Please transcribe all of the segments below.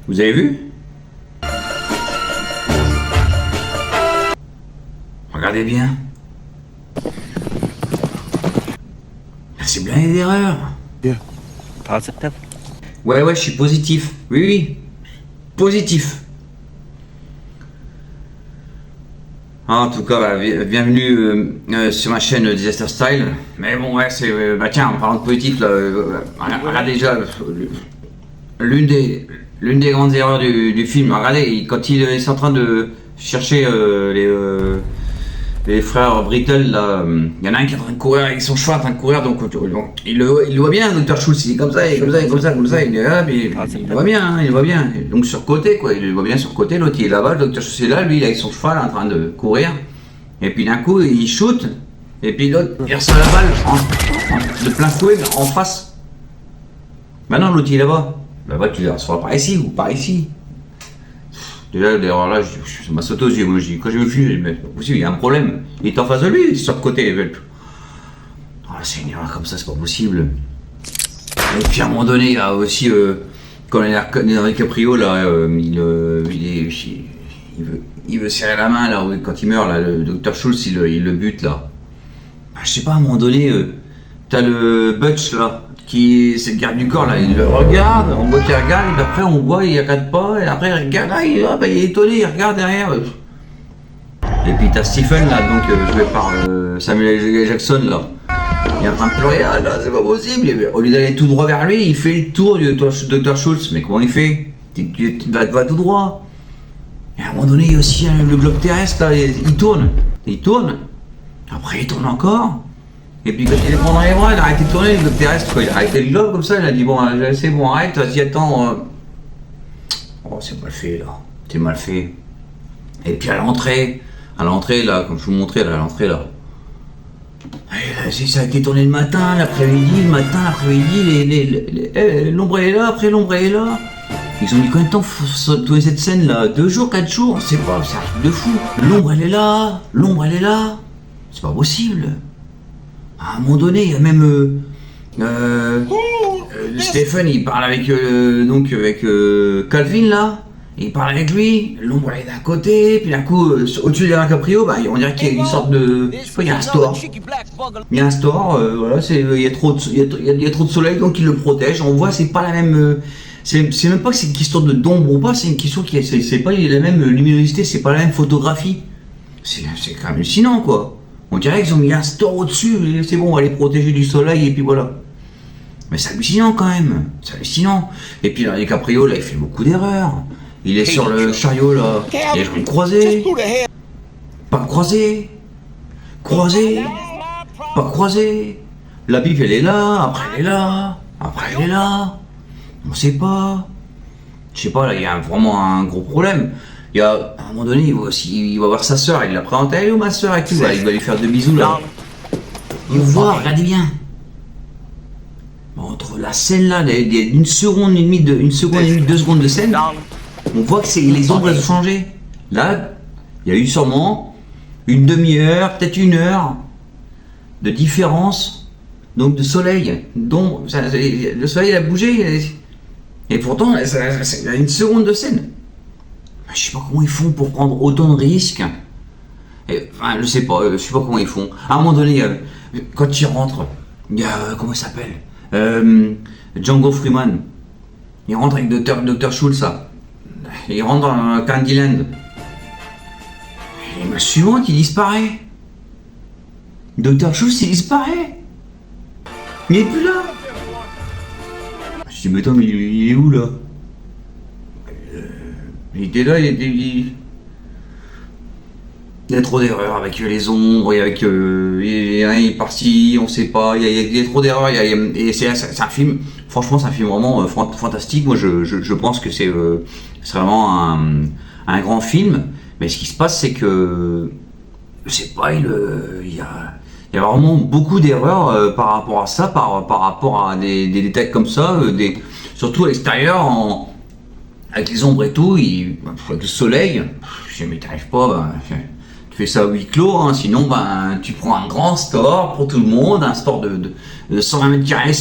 Vous avez vu? Regardez bien. C'est blindé d'erreurs. Yeah. Positive. Ouais, je suis positif. Oui. Positif. En tout cas, bienvenue sur ma chaîne Disaster Style. Mais bon, ouais, c'est... tiens, en parlant de positif, là, regardez déjà, l'une des grandes erreurs du film, regardez, quand il est en train de chercher les frères Brittle, là, il y en a un qui est en train de courir avec son cheval, en train de courir, donc il le voit bien, Dr. Schultz, il est comme ça, il est là, mais il le voit bien, hein, il le voit bien. Donc sur le côté, quoi, il le voit bien sur le côté, l'autre il est là-bas, le Dr. Schultz est là, lui il est avec son cheval en train de courir, et puis d'un coup il shoot, et puis l'autre il reçoit la balle de plein fouet en face. Maintenant l'autre il est là-bas, là-bas tu la reçois par ici ou par ici. Déjà, alors là, ça m'a sauté aux yeux. Moi, quand j'ai vu le film, j'ai dit, mais c'est pas possible, il y a un problème. Il est en face de lui, il est sur le côté. Oh, c'est une erreur comme ça, c'est pas possible. Et puis à un moment donné, il y a aussi, quand Leonardo DiCaprio, là, il veut serrer la main, là, quand il meurt, là, le Dr. Schultz, il le bute, là. Bah, je sais pas, à un moment donné, t'as le Butch, là. C'est le garde du corps là, il le regarde, on voit qu'il regarde, et puis après on voit il regarde pas, et après il regarde, il est étonné, il regarde derrière. Et puis t'as Stephen là, donc joué par Samuel L. Jackson là, il est en train de pleurer, ah là c'est pas possible, et au lieu d'aller tout droit vers lui, il fait le tour du Dr. Schultz, mais comment il fait? Tu vas tout droit. Et à un moment donné il y a aussi le globe terrestre là, il tourne, après il tourne encore. Et puis quand il les prend dans les bras, il a arrêté de tourner le globe terrestre, quoi. Il a arrêté le globe comme ça, il a dit bon c'est bon arrête, vas-y attends. Oh c'est mal fait là, c'est mal fait. Et puis à l'entrée là, comme je vous montrais là, à l'entrée là. Ça a été tourné le matin, l'après-midi, l'ombre est là, après l'ombre est là. Ils ont mis combien de temps pour tourner cette scène là? 2 jours, 4 jours? C'est un truc de fou. L'ombre elle est là. C'est pas possible. À un moment donné, il y a même Stephen, il parle avec Calvin là, il parle avec lui, l'ombre elle est d'un côté, puis d'un coup au-dessus de DiCaprio, on dirait qu'il y a une sorte de, je sais pas, il y a un store, voilà, il y a trop de soleil donc il le protège. On voit c'est pas la même, c'est même pas que c'est une question d'ombre ou pas, c'est une question qui c'est pas la même luminosité, c'est pas la même photographie. C'est quand même hallucinant quoi. On dirait qu'ils ont mis un store au-dessus, c'est bon, on va les protéger du soleil et puis voilà. Mais c'est hallucinant quand même, c'est hallucinant. Et puis là, DiCaprio, là, il fait beaucoup d'erreurs. Il est sur le chariot là, il est en train de croiser. Pas croiser. Pas croiser. La bif elle est là, après elle est là. On sait pas. Je sais pas, là, il y a vraiment un gros problème. Il y a, à un moment donné, il va voir sa soeur, il l'a présenté, elle est où ma soeur et tout, il va lui faire 2 bisous là. Il voit, regardez bien. Entre la scène là, il y a 1 seconde et demie, 2 secondes de scène, on voit que les ombres elles ont changé. Là, il y a eu sûrement une demi-heure, peut-être 1 heure de différence, donc de soleil. Donc, le soleil a bougé, et pourtant, il y a 1 seconde de scène. Je sais pas comment ils font pour prendre autant de risques. Je sais pas comment ils font. À un moment donné, quand ils rentrent, il y a, comment il s'appelle, Django Freeman. Il rentre avec Dr. Schultz, là. Il rentre dans Candyland. Et la suivante, il disparaît. Dr. Schultz, il disparaît. Il est plus là. Je dis, mais attends, mais il est où là? Il était là, il y a trop d'erreurs avec les ombres, et avec il est par-ci, on sait pas, il y a trop d'erreurs, et c'est un film, franchement c'est un film vraiment fantastique. Moi je pense que c'est vraiment un grand film, mais ce qui se passe c'est que, je sais pas, il y a vraiment beaucoup d'erreurs par rapport à ça, par rapport à des détails comme ça, surtout à l'extérieur, avec les ombres et tout, avec le soleil, si jamais t'arrives pas, tu fais ça à huis clos, hein, sinon ben tu prends un grand store pour tout le monde, un store de 120 mètres carrés,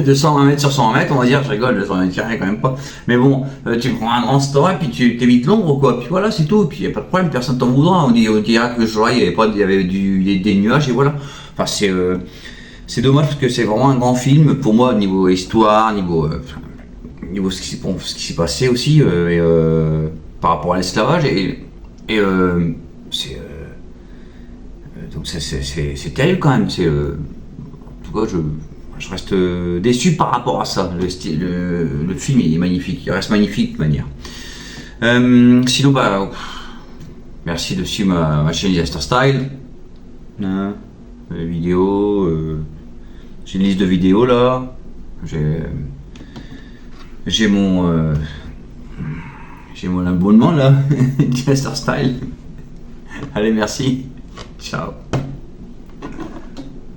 de 120 mètres sur 120 mètres, on va dire, je rigole, de 120 mètres carrés quand même pas, mais bon, tu prends un grand store et puis tu t'évites l'ombre quoi, puis voilà c'est tout, puis y a pas de problème, personne t'en voudra, on dira que ce jour-là il y avait des nuages et voilà, enfin c'est dommage parce que c'est vraiment un grand film pour moi niveau histoire, niveau ce qui s'est passé aussi par rapport à l'esclavage et donc c'est terrible quand même. En tout cas, je reste déçu par rapport à ça. Le film il est magnifique, il reste magnifique de toute manière. Sinon, bah, merci de suivre ma chaîne Disaster Style. Hein, les vidéos, j'ai une liste de vidéos là. J'ai mon abonnement là, Disaster Style. Allez, merci. Ciao.